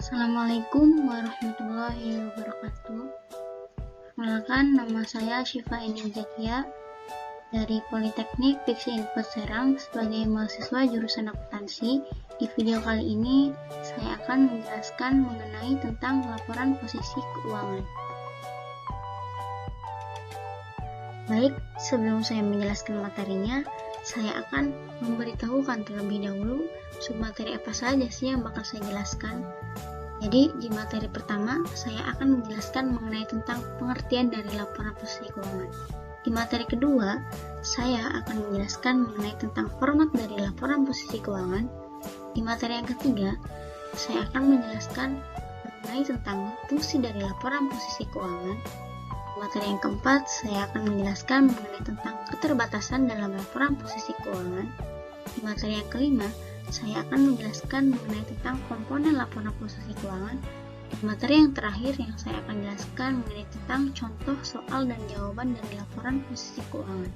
Assalamualaikum warahmatullahi wabarakatuh. Perkenalkan, nama saya Syifa Eni Zakia dari Politeknik Fiksi Info Serang sebagai mahasiswa jurusan akuntansi. Di video kali ini, saya akan menjelaskan mengenai tentang laporan posisi keuangan. Baik, sebelum saya menjelaskan materinya, saya akan memberitahukan terlebih dahulu submateri apa saja sih yang bakal saya jelaskan. Jadi, di materi pertama, saya akan menjelaskan mengenai tentang pengertian dari laporan posisi keuangan. Di materi kedua, saya akan menjelaskan mengenai tentang format dari laporan posisi keuangan. Di materi yang ketiga, saya akan menjelaskan mengenai tentang fungsi dari laporan posisi keuangan. Di materi yang keempat, saya akan menjelaskan mengenai tentang keterbatasan dalam laporan posisi keuangan. Di materi yang kelima, saya akan menjelaskan mengenai tentang komponen laporan posisi keuangan. Di materi yang terakhir yang saya akan jelaskan mengenai tentang contoh soal dan jawaban dari laporan posisi keuangan.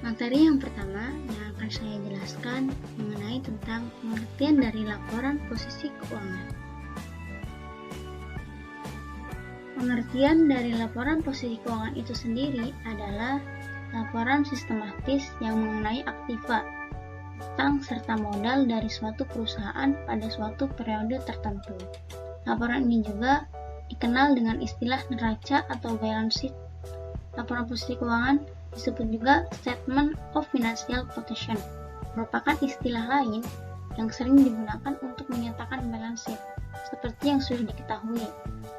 Materi yang pertama yang akan saya jelaskan mengenai tentang pengertian dari laporan posisi keuangan. Pengertian dari laporan posisi keuangan itu sendiri adalah laporan sistematis yang mengenai aktiva, utang serta modal dari suatu perusahaan pada suatu periode tertentu. Laporan ini juga dikenal dengan istilah neraca atau balance sheet. Laporan posisi keuangan disebut juga statement of financial position, merupakan istilah lain yang sering digunakan untuk menyatakan balance sheet. Seperti yang sudah diketahui,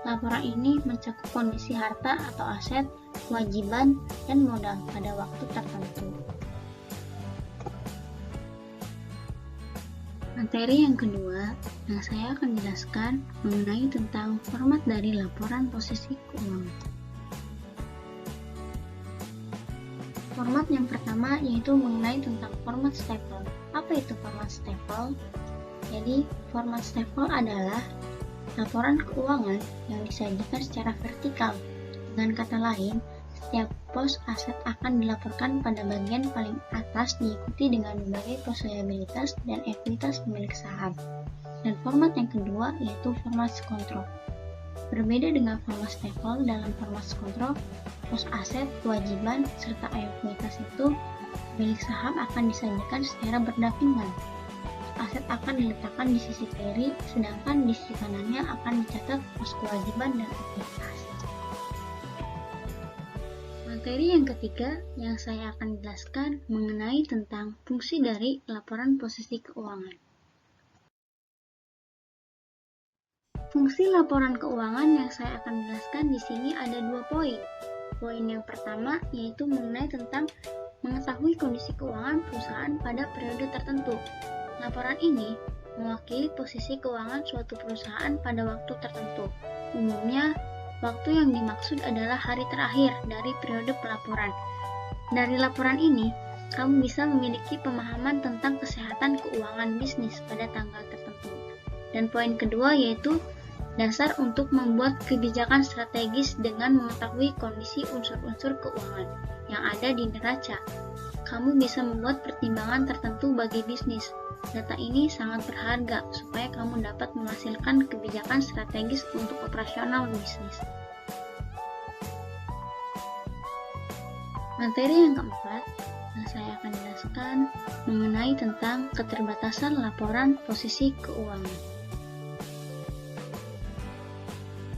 laporan ini mencakup kondisi harta atau aset, kewajiban, dan modal pada waktu tertentu. Materi yang kedua yang saya akan jelaskan mengenai tentang format dari laporan posisi keuangan. Format yang pertama yaitu mengenai tentang format staple. Apa itu format staple? Jadi, format staple adalah laporan keuangan yang disajikan secara vertikal. Dengan kata lain, setiap pos aset akan dilaporkan pada bagian paling atas diikuti dengan berbagai pos liabilitas dan ekuitas pemilik saham. Dan format yang kedua yaitu format kontrol. Berbeda dengan format staple, dalam format kontrol, pos aset, kewajiban, serta ekuitas itu pemilik saham akan disajikan secara berdampingan. Aset akan diletakkan di sisi kiri, sedangkan di sisi kanannya akan dicatat pos kewajiban dan ekuitas. Materi yang ketiga yang saya akan jelaskan mengenai tentang fungsi dari laporan posisi keuangan. Fungsi laporan keuangan yang saya akan jelaskan di sini ada 2 poin. Poin yang pertama yaitu mengenai tentang mengetahui kondisi keuangan perusahaan pada periode tertentu. Laporan ini mewakili posisi keuangan suatu perusahaan pada waktu tertentu. Umumnya, waktu yang dimaksud adalah hari terakhir dari periode pelaporan. Dari laporan ini, kamu bisa memiliki pemahaman tentang kesehatan keuangan bisnis pada tanggal tertentu. Dan poin kedua yaitu dasar untuk membuat kebijakan strategis dengan mengetahui kondisi unsur-unsur keuangan yang ada di neraca. Kamu bisa membuat pertimbangan tertentu bagi bisnis. Data ini sangat berharga supaya kamu dapat menghasilkan kebijakan strategis untuk operasional bisnis. Materi yang keempat yang saya akan jelaskan mengenai tentang keterbatasan laporan posisi keuangan.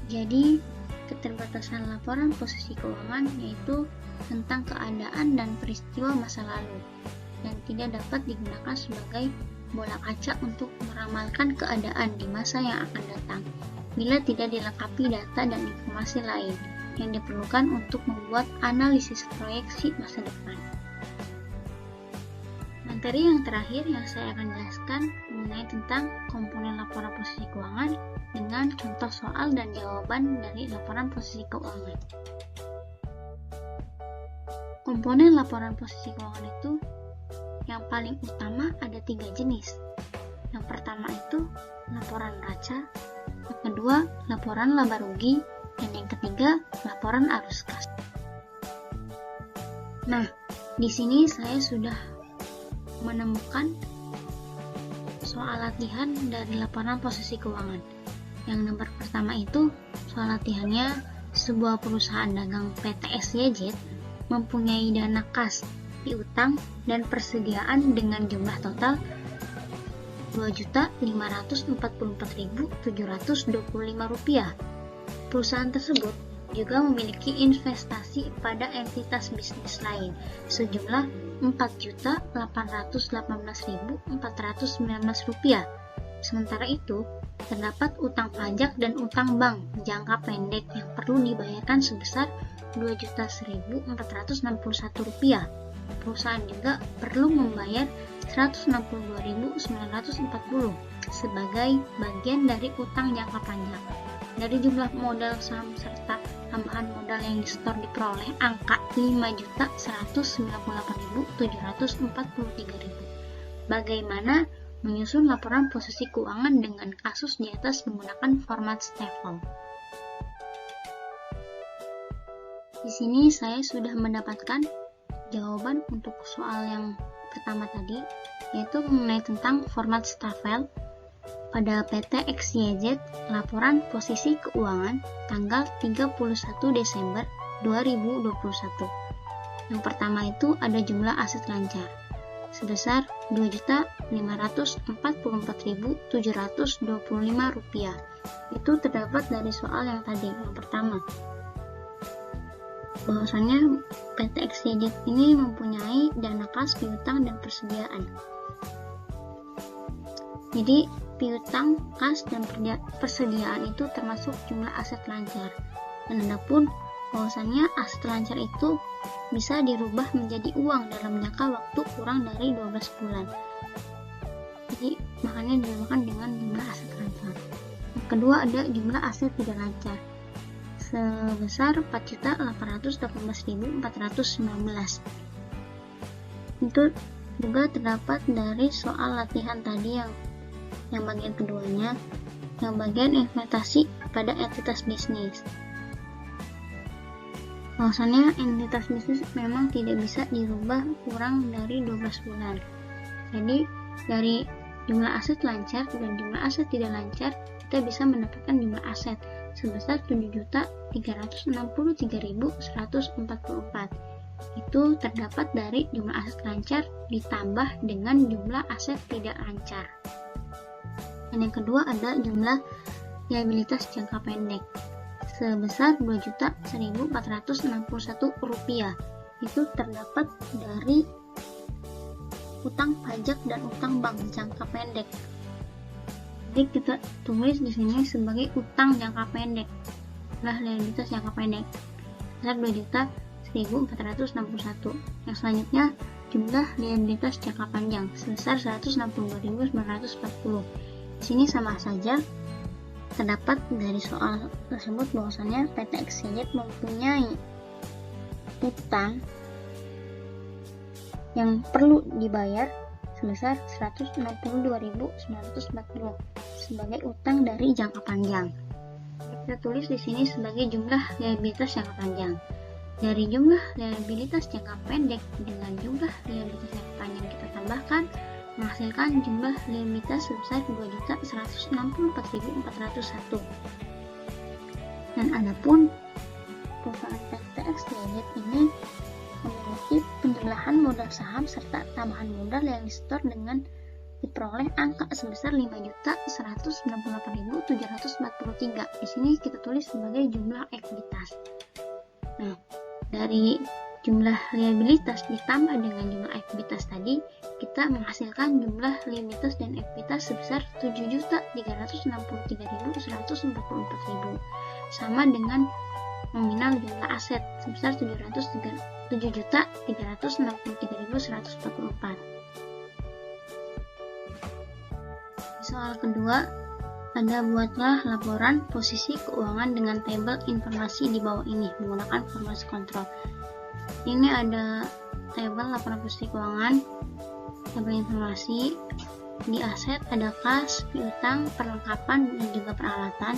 Jadi, keterbatasan laporan posisi keuangan yaitu tentang keadaan dan peristiwa masa lalu yang tidak dapat digunakan sebagai bola kaca untuk meramalkan keadaan di masa yang akan datang bila tidak dilengkapi data dan informasi lain yang diperlukan untuk membuat analisis proyeksi masa depan. Materi yang terakhir yang saya akan jelaskan mengenai tentang komponen laporan posisi keuangan dengan contoh soal dan jawaban dari laporan posisi keuangan. Komponen laporan posisi keuangan itu yang paling utama ada 3 jenis. Yang pertama itu laporan neraca, yang kedua laporan laba rugi, dan yang ketiga laporan arus kas. Nah, di sini saya sudah menemukan soal latihan dari laporan posisi keuangan. Yang nomor pertama itu soal latihannya, sebuah perusahaan dagang PT XYZ mempunyai dana kas, piutang, dan persediaan dengan jumlah total Rp2.544.725. Perusahaan tersebut juga memiliki investasi pada entitas bisnis lain sejumlah Rp4.818.419. Sementara itu, terdapat utang pajak dan utang bank jangka pendek yang perlu dibayarkan sebesar Rp2.461. Perusahaan juga perlu membayar Rp162.940 sebagai bagian dari utang jangka panjang. Dari jumlah modal saham serta tambahan modal yang disetor diperoleh angka Rp5.198.743. Bagaimana menyusun laporan posisi keuangan dengan kasus di atas menggunakan format Stafel? Di sini saya sudah mendapatkan jawaban untuk soal yang pertama tadi, yaitu mengenai tentang format Stafel pada PT XYZ laporan posisi keuangan tanggal 31 Desember 2021. Yang pertama itu ada jumlah aset lancar sebesar Rp2.544.725. Itu terdapat dari soal yang tadi, yang pertama. Bahwasannya PT XYZ ini mempunyai dana kas, piutang, dan persediaan. Jadi piutang, kas, dan persediaan itu termasuk jumlah aset lancar. Dan adapun bahwasannya aset lancar itu bisa dirubah menjadi uang dalam jangka waktu kurang dari 12 bulan. Jadi makanya dinamakan dengan jumlah aset lancar. Yang kedua ada jumlah aset tidak lancar sebesar Rp4.818.419. Itu juga terdapat dari soal latihan tadi yang bagian keduanya, yang bagian investasi pada entitas bisnis. Bahwasannya entitas bisnis memang tidak bisa dirubah kurang dari 12 bulan. Jadi dari jumlah aset lancar dan jumlah aset tidak lancar, kita bisa mendapatkan jumlah aset sebesar Rp7.363.144. Itu terdapat dari jumlah aset lancar ditambah dengan jumlah aset tidak lancar. Dan yang kedua ada jumlah liabilitas jangka pendek sebesar Rp2.161. Itu terdapat dari utang pajak dan utang bank jangka pendek. Jadi kita tulis di sini sebagai utang jangka pendek, lah liabilitas jangka pendek sebesar Rp2.161. Yang selanjutnya jumlah liabilitas jangka panjang sebesar Rp162.940. Di sini sama saja, terdapat dari soal tersebut bahwasannya PT XYZ mempunyai utang yang perlu dibayar sebesar Rp162.940 sebagai utang dari jangka panjang. Kita tulis di sini sebagai jumlah liabilitas jangka panjang. Dari jumlah liabilitas jangka pendek dengan jumlah liabilitas jangka panjang kita tambahkan, menghasilkan jumlah liabilitas sebesar Rp2.164.401. Dan adapun perusahaan PT XYZ ini memiliki penjumlahan modal saham serta tambahan modal yang disetor dengan diperoleh angka sebesar Rp5.198.743. Di sini kita tulis sebagai jumlah ekuitas. Nah, dari jumlah liabilitas ditambah dengan jumlah ekuitas tadi, kita menghasilkan jumlah liabilitas dan ekuitas sebesar Rp7.363.144.000, sama dengan nominal jumlah aset sebesar Rp7.363.144. Soal kedua, ada buatlah laporan posisi keuangan dengan tabel informasi di bawah ini menggunakan format kontrol. Ini ada tabel laporan posisi keuangan, tabel informasi. Di aset ada kas, piutang, perlengkapan, dan juga peralatan.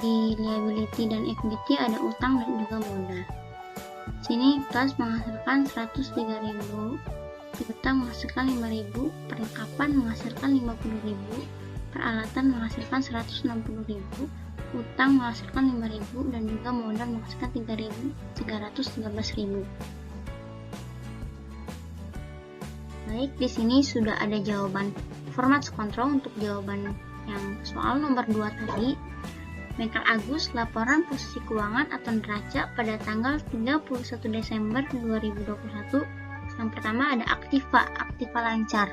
Di liability dan equity ada utang dan juga modal. Sini kas menghasilkan piutang menghasilkan 5.000, perlengkapan menghasilkan 50.000, peralatan menghasilkan 160.000, utang menghasilkan 5.000, dan juga modal menghasilkan 313.000. Baik, di sini sudah ada jawaban format kontrol untuk jawaban yang soal nomor 2 tadi. Michael Agus, laporan posisi keuangan atau neraca pada tanggal 31 Desember 2021. Yang pertama ada aktiva lancar.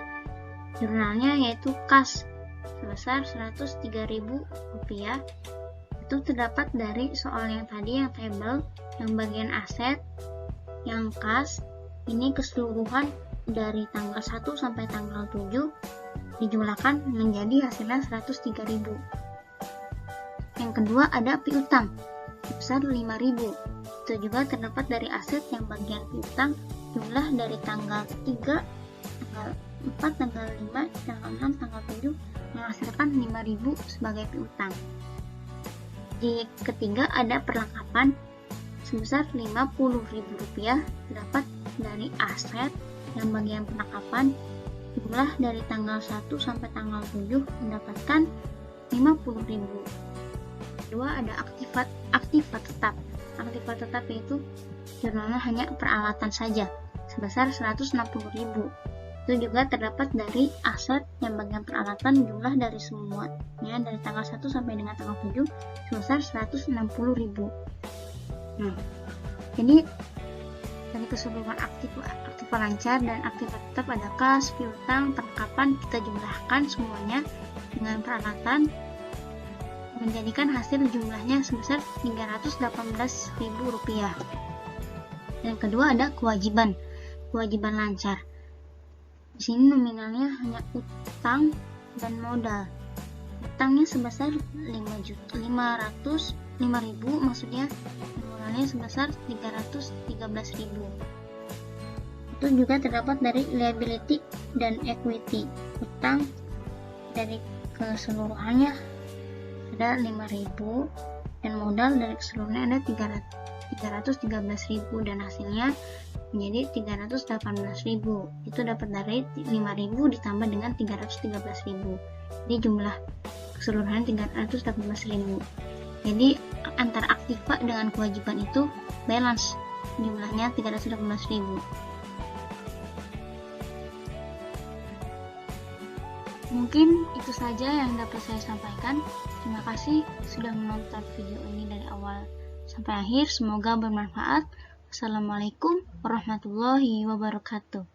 Jurnalnya yaitu kas sebesar Rp103.000. Itu terdapat dari soal yang tadi, yang table, yang bagian aset, yang kas. Ini keseluruhan dari tanggal 1 sampai tanggal 7 dijumlahkan menjadi hasilnya 103.000. Yang kedua ada piutang sebesar 5.000. Itu juga terdapat dari aset yang bagian piutang, jumlah dari tanggal 3, tanggal 4, tanggal 5, tanggal 6, tanggal 7 menghasilkan 5.000 sebagai piutang. Di ketiga ada perlengkapan sebesar Rp50.000, terdapat dari aset yang bagian perlengkapan, jumlah dari tanggal 1 sampai tanggal 7 mendapatkan 50.000. Kedua ada aktiva tetap. Aktiva tetap yaitu jurnalnya hanya peralatan saja sebesar 160.000. Itu juga terdapat dari aset yang bagian peralatan, jumlah dari semuanya dari tanggal 1 sampai dengan tanggal 7 sebesar 160.000. Nah, jadi dari keseluruhan aktiva lancar dan aktiva tetap ada kas, piutang, perlengkapan, kita jumlahkan semuanya dengan peralatan menjadikan hasil jumlahnya sebesar Rp318.000. Yang kedua ada kewajiban lancar. Di sini nominalnya hanya utang dan modal. Utangnya sebesar 5.000, maksudnya modalnya sebesar 313.000. Itu juga terdapat dari liability dan equity. Utang dari keseluruhannya ada 5.000 dan modal dari keseluruhannya ada 313.000 dan hasilnya menjadi 318.000. Itu dapat dari 5.000 ditambah dengan 313.000. Jadi jumlah keseluruhan 318.000. Jadi antara aktiva dengan kewajiban itu balance, jumlahnya 318.000. Mungkin itu saja yang dapat saya sampaikan. Terima kasih sudah menonton video ini dari awal sampai akhir. Semoga bermanfaat. Wassalamualaikum warahmatullahi wabarakatuh.